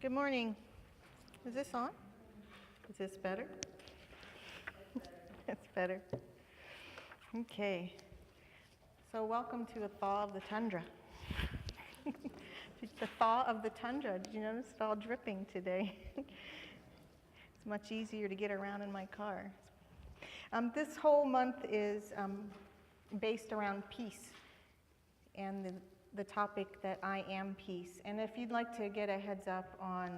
Good morning. Is this on? Is this better? It's better. Okay. So welcome to a thaw of the tundra. The thaw of the tundra. Did you notice it's all dripping today? It's much easier to get around in my car. This whole month is based around peace and the topic that I am peace. And if you'd like to get a heads up on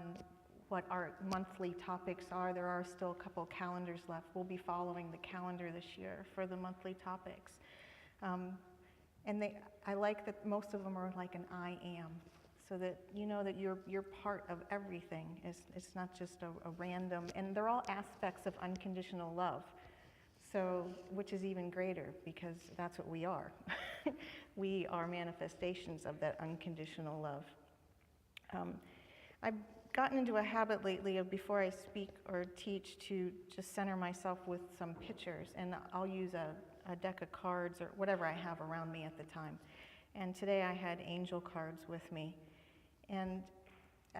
what our monthly topics are, there are still a couple calendars left. We'll be following the calendar this year for the monthly topics. I like that most of them are like an I am, so that you know that you're part of everything. It's not just a random, and they're all aspects of unconditional love. So, which is even greater, because that's what we are. We are manifestations of that unconditional love. I've gotten into a habit lately of, before I speak or teach, to just center myself with some pictures, and I'll use a deck of cards or whatever I have around me at the time. And today I had angel cards with me. And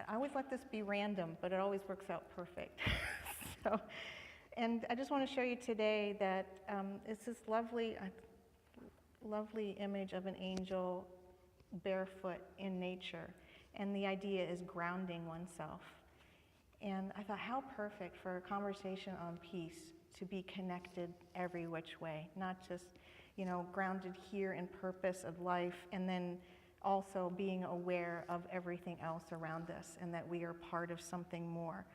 I always let this be random, but it always works out perfect. And I just want to show you today that it's this lovely image of an angel barefoot in nature. And the idea is grounding oneself. And I thought, how perfect for a conversation on peace to be connected every which way, not just, grounded here in purpose of life, and then also being aware of everything else around us and that we are part of something more.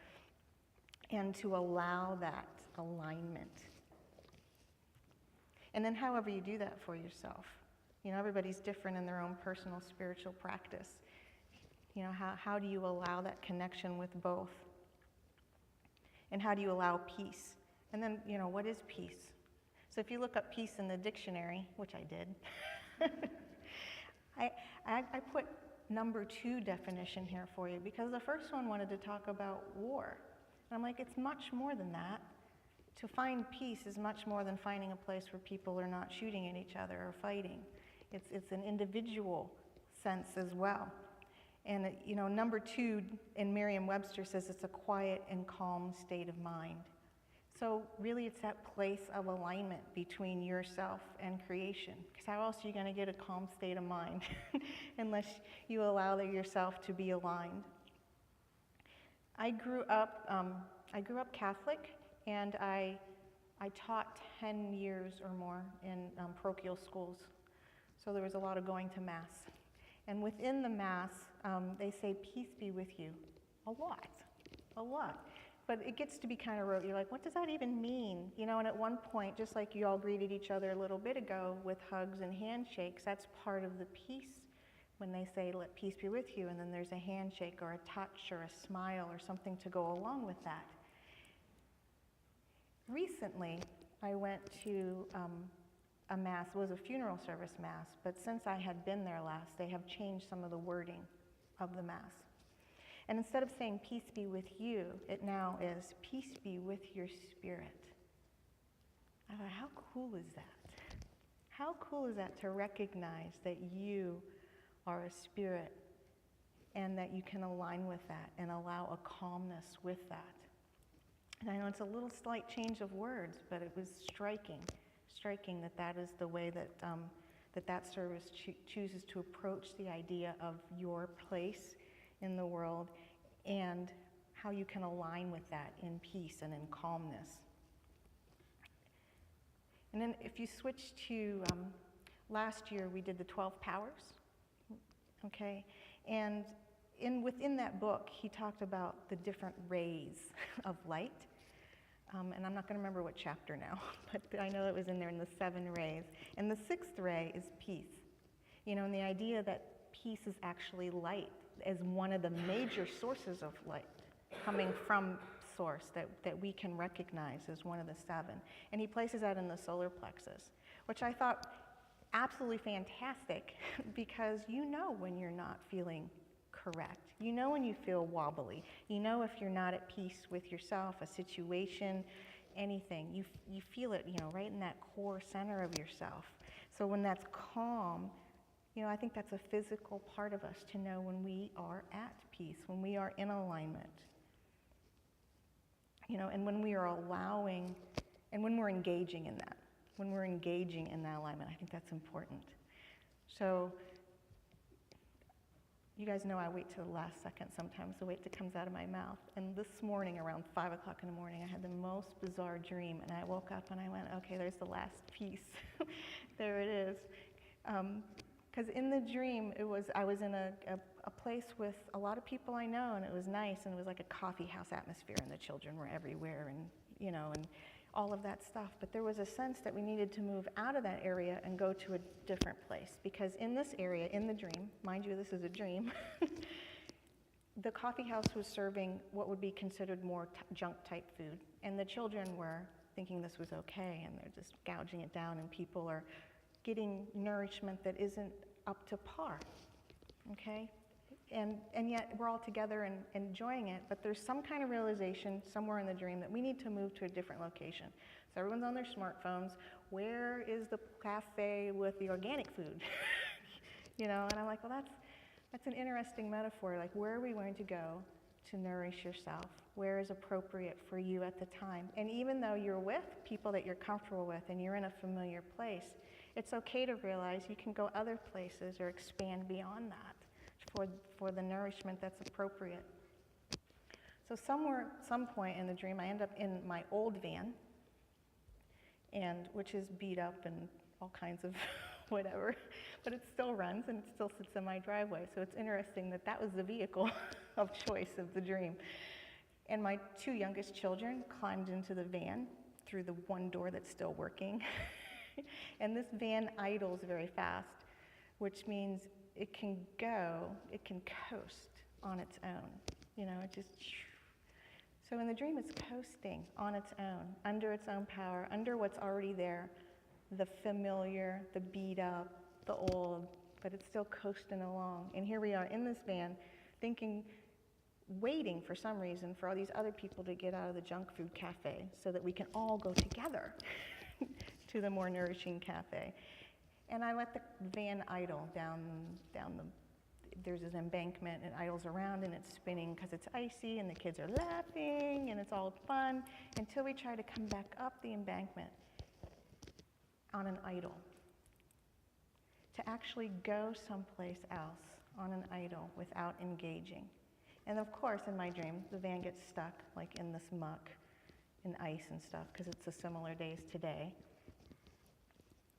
And to allow that alignment. And then however you do that for yourself. Everybody's different in their own personal spiritual practice. How do you allow that connection with both? And how do you allow peace? And then, what is peace? So if you look up peace in the dictionary, which I did, I put number 2 definition here for you, because the first one wanted to talk about war. And I'm like, it's much more than that. To find peace is much more than finding a place where people are not shooting at each other or fighting. It's an individual sense as well. And number 2 in Merriam-Webster says it's a quiet and calm state of mind. So really it's that place of alignment between yourself and creation. Because how else are you going to get a calm state of mind unless you allow yourself to be aligned? I grew up Catholic, and I taught 10 years or more in parochial schools. So there was a lot of going to Mass. And within the Mass, they say, peace be with you. A lot. But it gets to be kind of rote. You're like, what does that even mean? And at one point, just like you all greeted each other a little bit ago with hugs and handshakes, that's part of the peace. When they say, let peace be with you, and then there's a handshake or a touch or a smile or something to go along with that. Recently, I went to a Mass. It was a funeral service Mass, but since I had been there last, they have changed some of the wording of the Mass. And instead of saying, peace be with you, it now is, peace be with your spirit. I thought, how cool is that? How cool is that to recognize that you are a spirit, and that you can align with that and allow a calmness with that. And I know it's a little slight change of words, but it was striking that is the way that that service chooses to approach the idea of your place in the world and how you can align with that in peace and in calmness. And then if you switch to last year, we did the 12 powers. Okay, and within that book, he talked about the different rays of light. And I'm not going to remember what chapter now, but I know it was in there in the 7 rays. And the 6th ray is peace. And the idea that peace is actually light as one of the major sources of light coming from source that we can recognize as one of the 7. And he places that in the solar plexus, which I thought absolutely fantastic, because when you're not feeling correct. When you feel wobbly. If you're not at peace with yourself, a situation, anything. You feel it, right in that core center of yourself. So when that's calm, I think that's a physical part of us to know when we are at peace, when we are in alignment. And when we are allowing, and when we're engaging in that. When we're engaging in that alignment, I think that's important. So, you guys know I wait till the last second sometimes, the weight that comes out of my mouth. And this morning, around 5 o'clock in the morning, I had the most bizarre dream. And I woke up and I went, okay, there's the last piece. There it is. Because in the dream, I was in a place with a lot of people I know, and it was nice, and it was like a coffee house atmosphere, and the children were everywhere, and and all of that stuff. But there was a sense that we needed to move out of that area and go to a different place, because in this area, in the dream, mind you, this is a dream, the coffee house was serving what would be considered more junk-type food, and the children were thinking this was okay, and they're just gouging it down, and people are getting nourishment that isn't up to par, okay? And yet we're all together and enjoying it, but there's some kind of realization somewhere in the dream that we need to move to a different location. So everyone's on their smartphones. Where is the cafe with the organic food? And I'm like, well, that's an interesting metaphor. Like, where are we going to go to nourish yourself? Where is appropriate for you at the time? And even though you're with people that you're comfortable with and you're in a familiar place, it's okay to realize you can go other places or expand beyond that for the nourishment that's appropriate. So some point in the dream, I end up in my old van, which is beat up and all kinds of whatever, but it still runs and it still sits in my driveway. So it's interesting that was the vehicle of choice of the dream. And my 2 youngest children climbed into the van through the one door that's still working. And this van idles very fast, which means it can coast on its own. So in the dream it's coasting on its own, under its own power, under what's already there, the familiar, the beat up, the old, but it's still coasting along. And here we are in this van, waiting for some reason for all these other people to get out of the junk food cafe so that we can all go together to the more nourishing cafe. And I let the van idle down there's an embankment, and it idles around and it's spinning because it's icy and the kids are laughing and it's all fun until we try to come back up the embankment on an idle. To actually go someplace else on an idle without engaging. And of course, in my dream, the van gets stuck like in this muck and ice and stuff because it's a similar days today.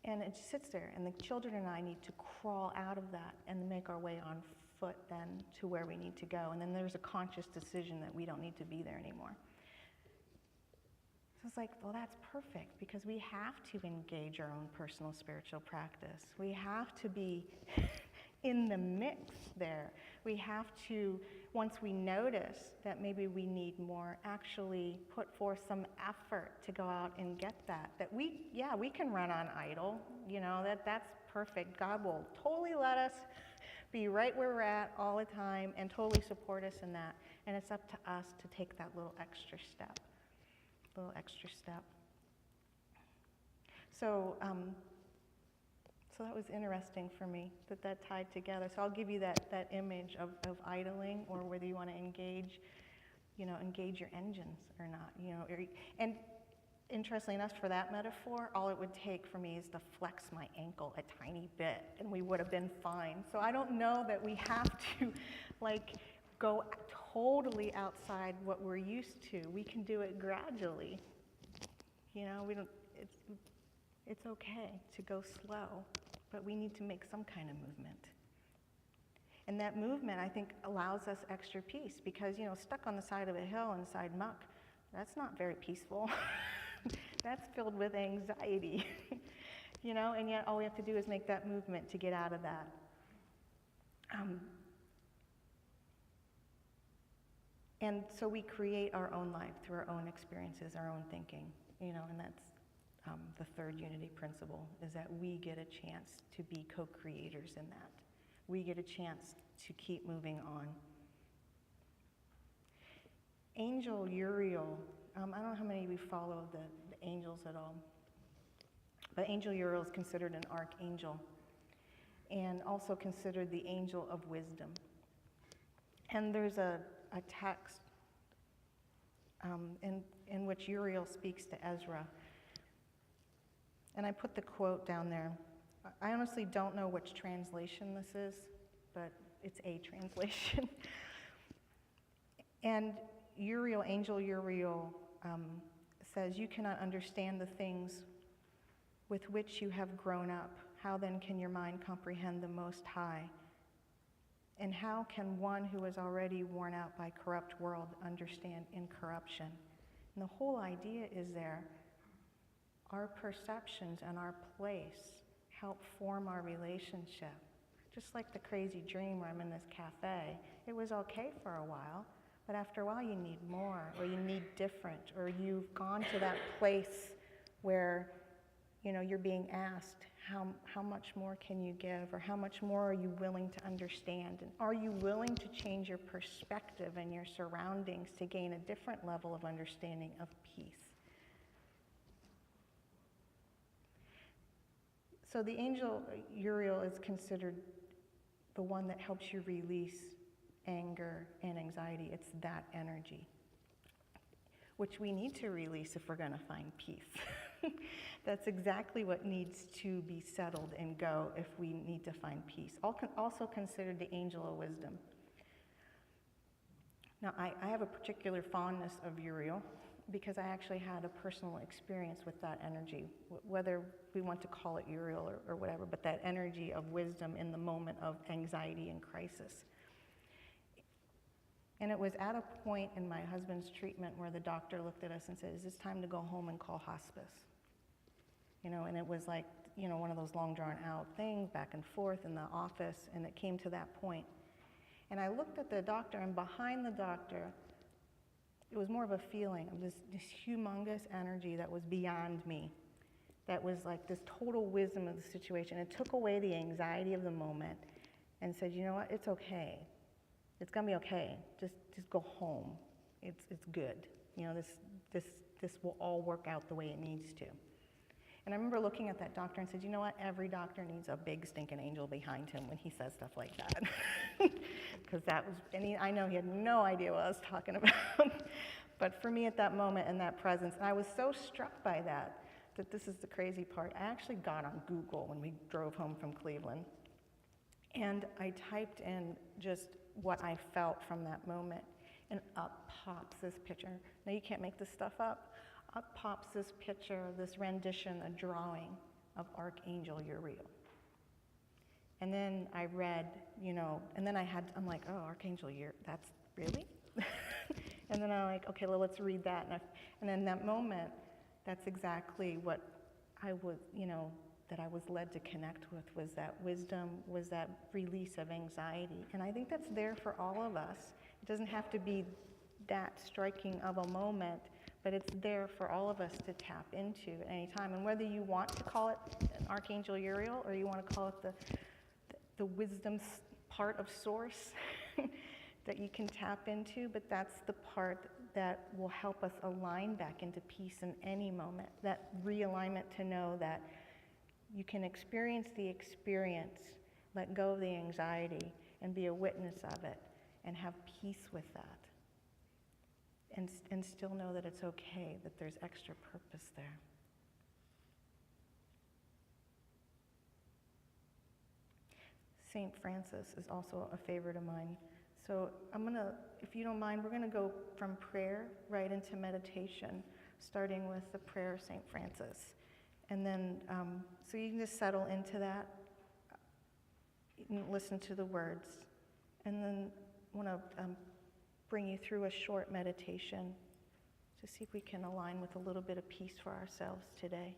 And it just sits there, and the children and I need to crawl out of that and make our way on foot then to where we need to go. And then there's a conscious decision that we don't need to be there anymore. So it's like, well, that's perfect, because we have to engage our own personal spiritual practice. We have to be in the mix there. We have to, once we notice that maybe we need more, actually put forth some effort to go out and get that. That we can run on idle, that's perfect. God will totally let us be right where we're at all the time and totally support us in that. And it's up to us to take that little extra step. So that was interesting for me, that tied together. So I'll give you that image of idling, or whether you want to engage your engines or not. And interestingly enough, for that metaphor, all it would take for me is to flex my ankle a tiny bit, and we would have been fine. So I don't know that we have to go totally outside what we're used to. We can do it gradually. It's okay to go slow, but we need to make some kind of movement. And that movement, I think, allows us extra peace, because, stuck on the side of a hill inside muck, that's not very peaceful. That's filled with anxiety, and yet all we have to do is make that movement to get out of that. And so we create our own life through our own experiences, our own thinking, and that's the third unity principle, is that we get a chance to be co-creators in that. We get a chance to keep moving on. Angel Uriel, I don't know how many of you follow the angels at all, but Angel Uriel is considered an archangel. and also considered the angel of wisdom. And there's a text in which Uriel speaks to Ezra. And I put the quote down there. I honestly don't know which translation this is, but it's a translation. And Uriel, angel Uriel, says, "You cannot understand the things with which you have grown up. How then can your mind comprehend the Most High? And how can one who is already worn out by corrupt world understand incorruption?" And the whole idea is there. Our perceptions and our place help form our relationship. Just like the crazy dream where I'm in this cafe, it was okay for a while, but after a while you need more, or you need different, or you've gone to that place where, you're being asked, how much more can you give, or how much more are you willing to understand? And are you willing to change your perspective and your surroundings to gain a different level of understanding of peace? So the angel Uriel is considered the one that helps you release anger and anxiety. It's that energy, which we need to release if we're going to find peace. That's exactly what needs to be settled and go if we need to find peace. Also considered the angel of wisdom. Now, I have a particular fondness of Uriel because I actually had a personal experience with that energy, whether we want to call it Uriel or whatever, but that energy of wisdom in the moment of anxiety and crisis. And it was at a point in my husband's treatment where the doctor looked at us and said, "Is this time to go home and call hospice?" And it was like, one of those long drawn out things, back and forth in the office, and it came to that point. And I looked at the doctor, and behind the doctor, it was more of a feeling of this humongous energy that was beyond me, that was like this total wisdom of the situation. It took away the anxiety of the moment and said, "You know what, it's okay. It's gonna be okay. Just go home. It's good. This will all work out the way it needs to." And I remember looking at that doctor and said, "You know what? Every doctor needs a big stinking angel behind him when he says stuff like that." Because I know he had no idea what I was talking about. But for me at that moment and that presence, and I was so struck by that this is the crazy part. I actually got on Google when we drove home from Cleveland. And I typed in just what I felt from that moment. And up pops this picture. Now you can't make this stuff up. Up pops this picture, this rendition, a drawing of Archangel Uriel. And then I read, and then I'm like, "Oh, Archangel Uriel, that's really?" And then I'm like, "Okay, well, let's read that." And in that moment, that's exactly what I was, that I was led to connect with, was that wisdom, was that release of anxiety. And I think that's there for all of us. It doesn't have to be that striking of a moment, but it's there for all of us to tap into at any time. And whether you want to call it an Archangel Uriel or you want to call it the wisdom part of source that you can tap into, but that's the part that will help us align back into peace in any moment, that realignment to know that you can experience the experience, let go of the anxiety, and be a witness of it, and have peace with that. And still know that it's okay, that there's extra purpose there. St. Francis is also a favorite of mine. So if you don't mind, we're gonna go from prayer right into meditation, starting with the prayer of St. Francis. And then, so you can just settle into that, and listen to the words. And then I wanna bring you through a short meditation to see if we can align with a little bit of peace for ourselves today.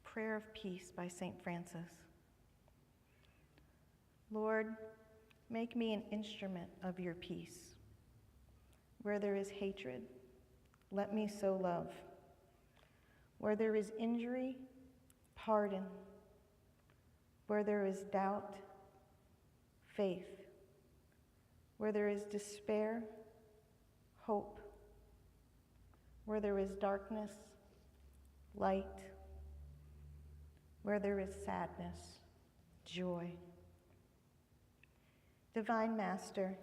Prayer of Peace by St. Francis. Lord, make me an instrument of your peace. Where there is hatred, let me sow love. Where there is injury, pardon. Where there is doubt, faith. Where there is despair, hope. Where there is darkness, light. Where there is sadness, joy. Divine Master,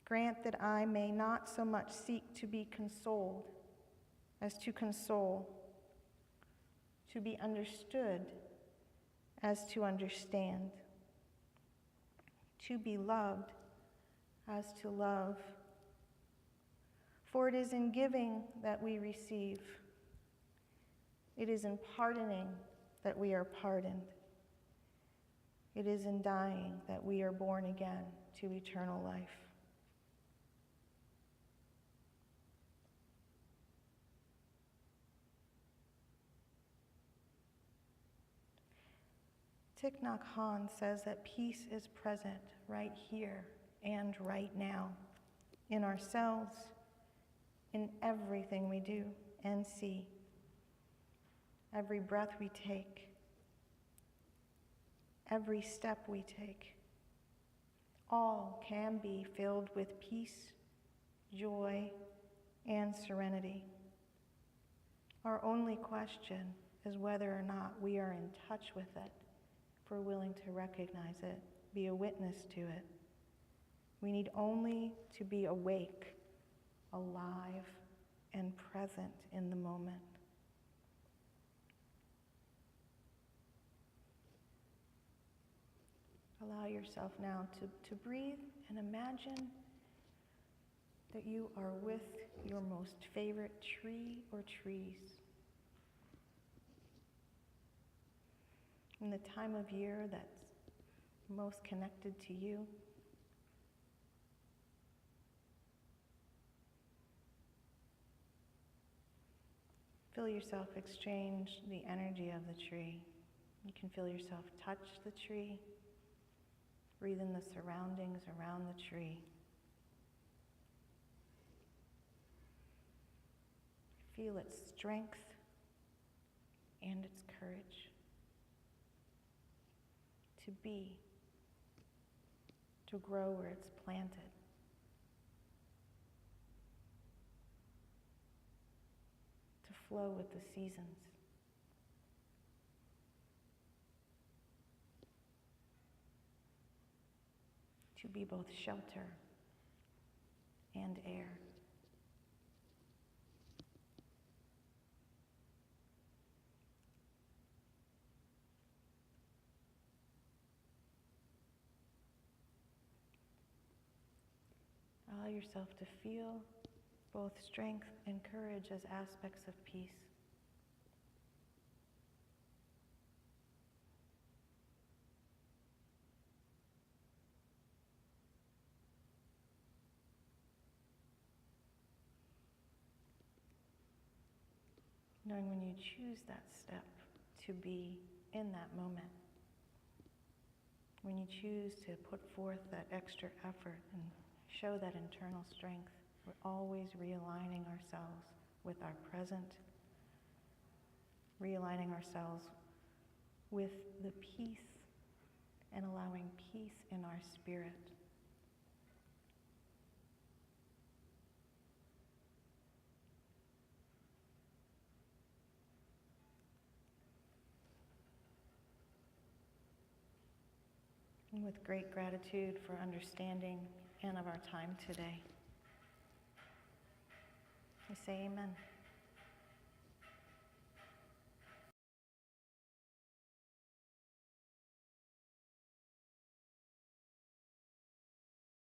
grant that I may not so much seek to be consoled as to console, to be understood as to understand, to be loved as to love. For it is in giving that we receive. It is in pardoning that we are pardoned. It is in dying that we are born again to eternal life. Thich Nhat Hanh says that peace is present right here and right now, in ourselves, in everything we do and see, every breath we take, every step we take. All can be filled with peace, joy, and serenity. Our only question is whether or not we are in touch with it, if we're willing to recognize it, be a witness to it. We need only to be awake, alive, and present in the moment. Allow yourself now to breathe and imagine that you are with your most favorite tree or trees. In the time of year that's most connected to you. Feel yourself exchange the energy of the tree. You can feel yourself touch the tree. Breathe in the surroundings around the tree. Feel its strength and its courage. To be, to grow where it's planted. To flow with the seasons. To be both shelter and air. Allow yourself to feel both strength and courage as aspects of peace. Knowing when you choose that step to be in that moment, when you choose to put forth that extra effort and show that internal strength, we're always realigning ourselves with our present, realigning ourselves with the peace and allowing peace in our spirit. And with great gratitude for understanding and of our time today, I say amen.